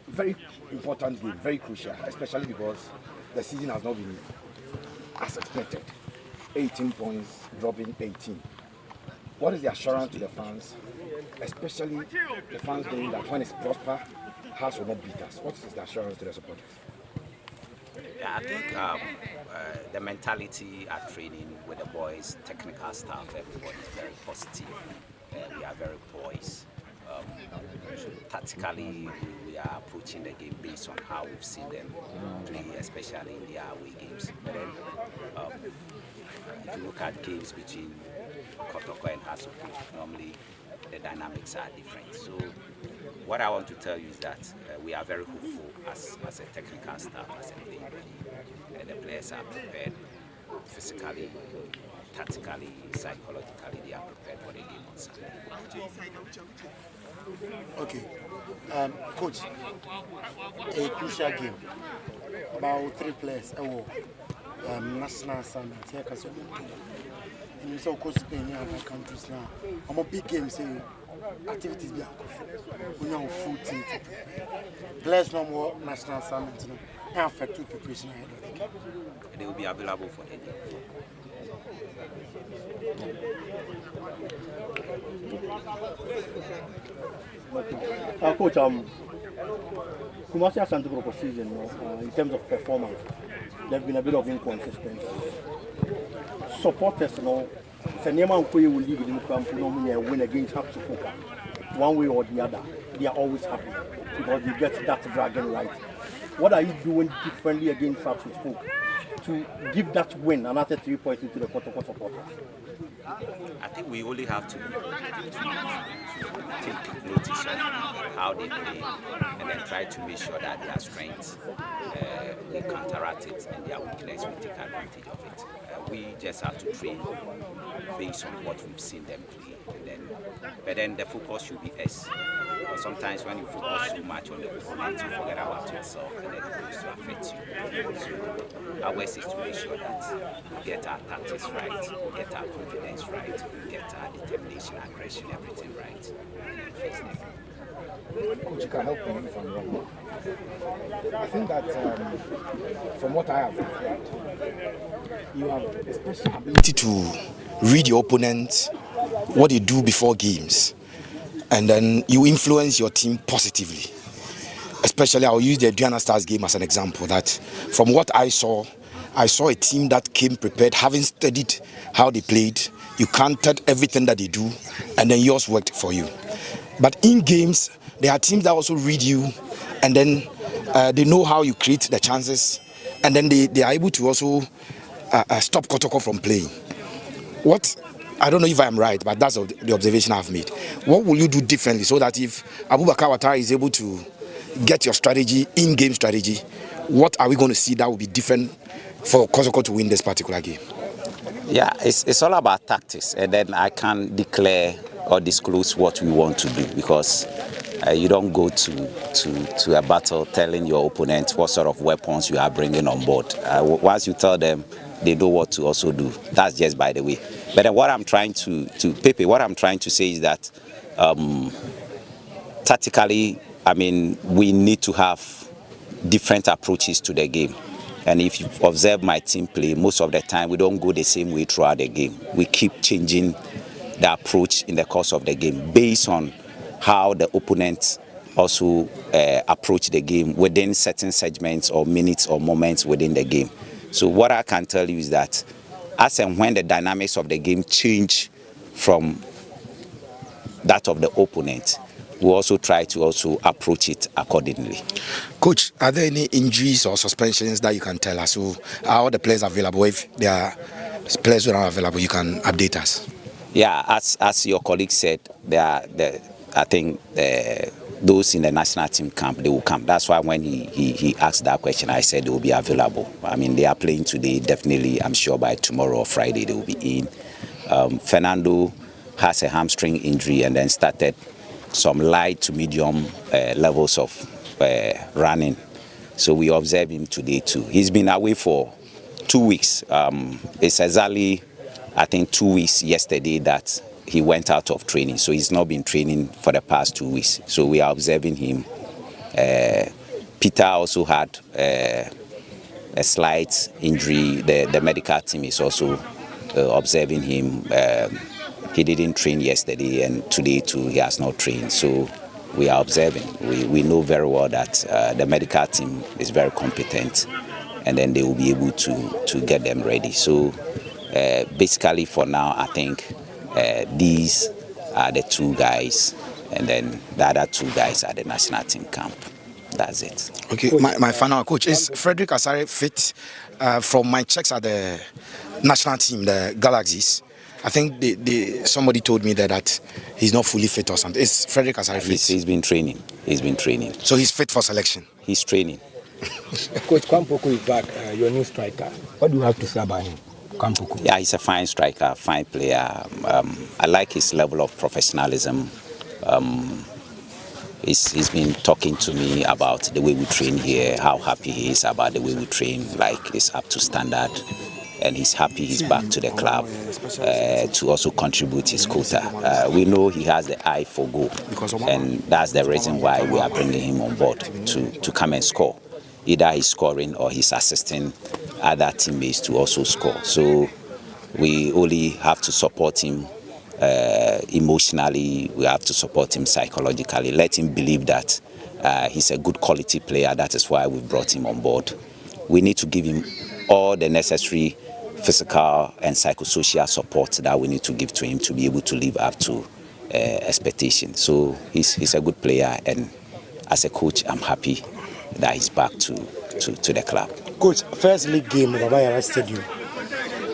Very important game, very crucial, especially because the season has not been as expected. 18 points, dropping 18. What is the assurance to the fans, especially the fans knowing that when it's prosper, Hearts will not beat us? What is the assurance to the supporters? Yeah, I think the mentality at training with the boys, technical staff, everybody is very positive. We are very poised. Um, Tactically, we are approaching the game based on how we've seen them play, especially in their away games. But then, um, if you look at games between Kotoko and Hasuku, normally the dynamics are different. So what I want to tell you is that we are very hopeful as a technical staff, as a playing team. The players are prepared physically, tactically, psychologically. They are prepared for the game on Sunday. Okay, coach, a crucial game. About 3 players. National assignment. Here, because you so coach Spain and other countries now. I'm a big game. Say activities be we know full team. Players no more national assignment. No, affect preparation ahead of the game. They will be available for the game. Coach, Kumasi Asante Kotoko season, in terms of performance, there's been a bit of inconsistency. Supporters, it's a name of who will league in the win against Hapsukuka, one way or the other. They are always happy because they get that dragon right. What are you doing differently against Hapsukuka to give that win another 3 points into the Kotoko supporters? I think we only have to take notice of how they play and then try to make sure that their strengths, we counteract it, and their weakness, we take advantage of it. We just have to train based on what we've seen them play. But then the focus should be us. Because sometimes when you focus too much on the opponent, you forget about yourself, and then it goes to affect you. So our work is to make sure that we get our tactics right, we get our confidence right, we get our determination, aggression, everything right. Coach, you can help me if I'm wrong. I think that from what I have heard, you have a special ability to read your opponent, what they do before games, and then you influence your team positively. Especially, I'll use the Diana Stars game as an example. That from what I saw a team that came prepared, having studied how they played. You counted everything that they do, and then yours worked for you. But in games, there are teams that also read you, and then they know how you create the chances, and then they are able to also stop Kotoko from playing. I don't know if I'm right, but that's the observation I've made. What will you do differently so that if Abubakar Ouattara is able to get your strategy, in-game strategy, what are we going to see that will be different for Kotoko to win this particular game? Yeah, it's all about tactics, and then I can't declare or disclose what we want to do, because you don't go to a battle telling your opponent what sort of weapons you are bringing on board. Once you tell them, they know what to also do. That's just by the way. But then what I'm trying what I'm trying to say is that tactically, I mean, we need to have different approaches to the game. And if you observe my team play, most of the time we don't go the same way throughout the game. We keep changing the approach in the course of the game based on how the opponents also approach the game within certain segments or minutes or moments within the game. So what I can tell you is that as and when the dynamics of the game change from that of the opponent, we also try to also approach it accordingly. Coach, are there any injuries or suspensions that you can tell us? So are all the players available? If there are players who are available, you can update us. Yeah, as your colleague said, I think those in the national team camp, they will come. That's why when he asked that question, I said they will be available. I mean, they are playing today. Definitely, I'm sure by tomorrow or Friday they will be in. Fernando has a hamstring injury and then started some light to medium levels of running. So we observe him today too. He's been away for 2 weeks. It's exactly, I think, 2 weeks yesterday that he went out of training. So he's not been training for the past 2 weeks. So we are observing him Peter also had a slight injury. The medical team is also observing him. He didn't train yesterday, and today too he has not trained. So we are observing. We know very well that the medical team is very competent, and then they will be able to get them ready. So basically for now, I think these are the two guys, and then the other two guys are the national team camp. That's it. Okay, my final coach is Frederick Asare fit. From my checks at the national team, the Galaxies, I think somebody told me that he's not fully fit or something. Is Frederick Asare fit? He's been training. He's been training. So he's fit for selection? He's training. Coach Kwampoko is back, your new striker. What do you have to say about him, Kwampoko? Yeah, he's a fine striker, fine player. I like his level of professionalism. He's been talking to me about the way we train here, how happy he is about the way we train, like it's up to standard. And he's happy he's back to the club to also contribute his quota. We know he has the eye for goal, and that's the reason why we are bringing him on board to come and score. Either he's scoring or he's assisting other teammates to also score. So we only have to support him emotionally, we have to support him psychologically, let him believe that he's a good quality player. That is why we brought him on board. We need to give him all the necessary physical and psychosocial support that we need to give to him to be able to live up to expectations. So he's a good player, and as a coach, I'm happy that he's back to the club. Coach, first league game at Babayara Stadium,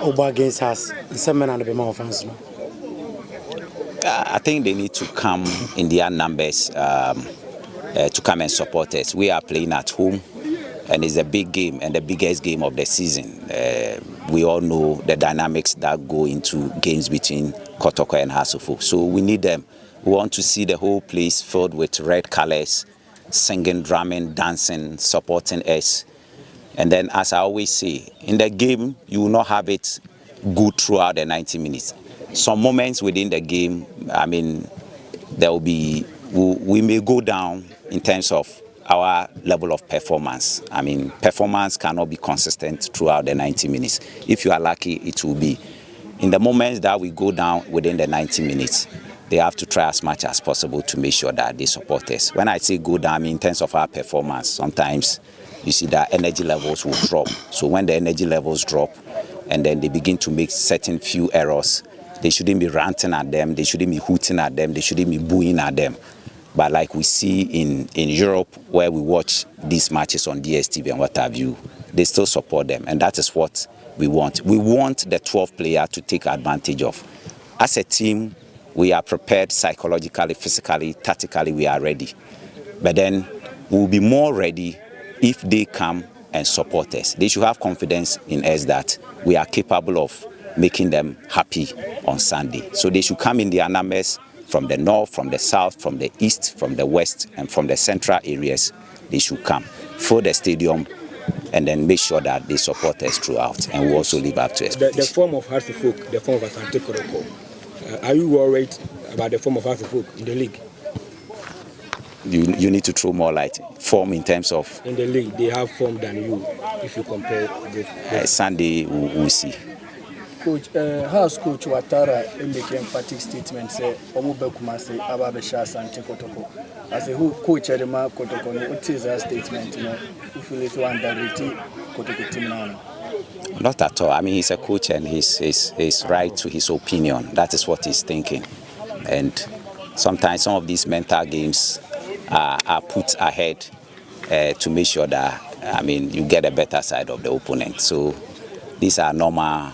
Oba against us, the 7 and the Bema offense. I think they need to come in their numbers to come and support us. We are playing at home, and it's a big game and the biggest game of the season. We all know the dynamics that go into games between Kotoko and Hasofo. So we need them. We want to see the whole place filled with red colors, singing, drumming, dancing, supporting us. And then, as I always say, in the game, you will not have it good throughout the 90 minutes. Some moments within the game, I mean, there will be, we may go down in terms of our level of performance. I mean, performance cannot be consistent throughout the 90 minutes. If you are lucky, it will be. In the moments that we go down within the 90 minutes, they have to try as much as possible to make sure that they support us. When I say go down, I mean in terms of our performance, sometimes you see that energy levels will drop. So when the energy levels drop and then they begin to make certain few errors, they shouldn't be ranting at them, they shouldn't be hooting at them, they shouldn't be booing at them. But like we see in Europe, where we watch these matches on DSTV and what have you, they still support them. And that is what we want. We want the 12th player to take advantage of. As a team, we are prepared psychologically, physically, tactically, we are ready. But then we'll be more ready if they come and support us. They should have confidence in us that we are capable of making them happy on Sunday. So they should come in their numbers from the north, from the south, from the east, from the west, and from the central areas. They should come, fill the stadium, and then make sure that they support us throughout, and we also live up to expectations. The form of Hasselhoek, the form of Asante Kotoko, are you worried about the form of Hasselhoek in the league? You need to throw more light. Form in terms of? In the league, they have form than you, if you compare this. Sunday, we'll see. Coach, how's Coach Ouattara make emphatic statement say Omubekuma say Ababesha Asante Kotoko? As a coach at the Mark Kotoko, what is that statement? You know, if you let one directly Kotoko team now. Not at all. I mean, he's a coach and he's right to his opinion. That is what he's thinking. And sometimes some of these mental games are put ahead to make sure that, I mean, you get a better side of the opponent. So these are normal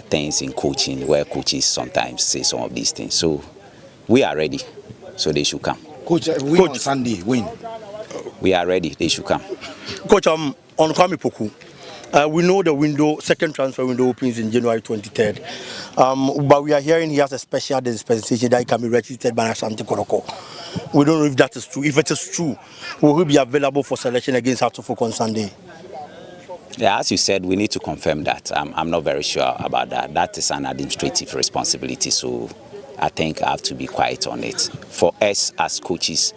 things in coaching where coaches sometimes say some of these things. So we are ready. So they should come. Coach, win on Sunday, win. We are ready. They should come. Coach, on Kwame Poku. We know the second transfer window opens in January 23rd. But we are hearing he has a special dispensation that he can be registered by Asante Kotoko. We don't know if that is true. If it is true, will he be available for selection against Hasselhoek on Sunday? Yeah, as you said, we need to confirm that. I'm not very sure about that. That is an administrative responsibility, so I think I have to be quiet on it. For us as coaches,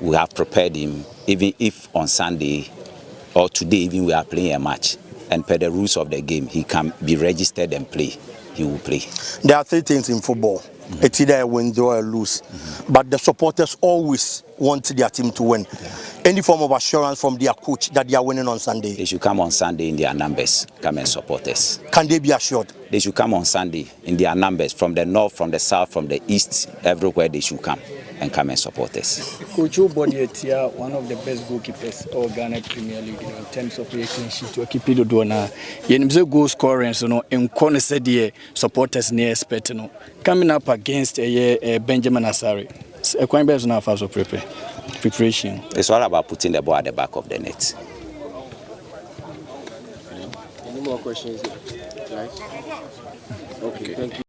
we have prepared him, even if on Sunday or today even we are playing a match, and per the rules of the game, he can be registered and play. He will play. There are three things in football. It's either a win, draw, or lose. But the supporters always want their team to win. Any form of assurance from their coach that they are winning on Sunday. They should come on Sunday in their numbers, come and support us. Can they be assured? They should come on Sunday in their numbers, from the north, from the south, from the east, everywhere they should come and support us. Coach Obodietia, one of the best goalkeepers of Ghana Premier League, in terms of clean sheet to keep it doing. You goal scoring, in corner said supporters near expect coming up against a Benjamin Asari. A quite best now for preparation. It's all about putting the ball at the back of the net. Any more questions? Right? Okay, thank you.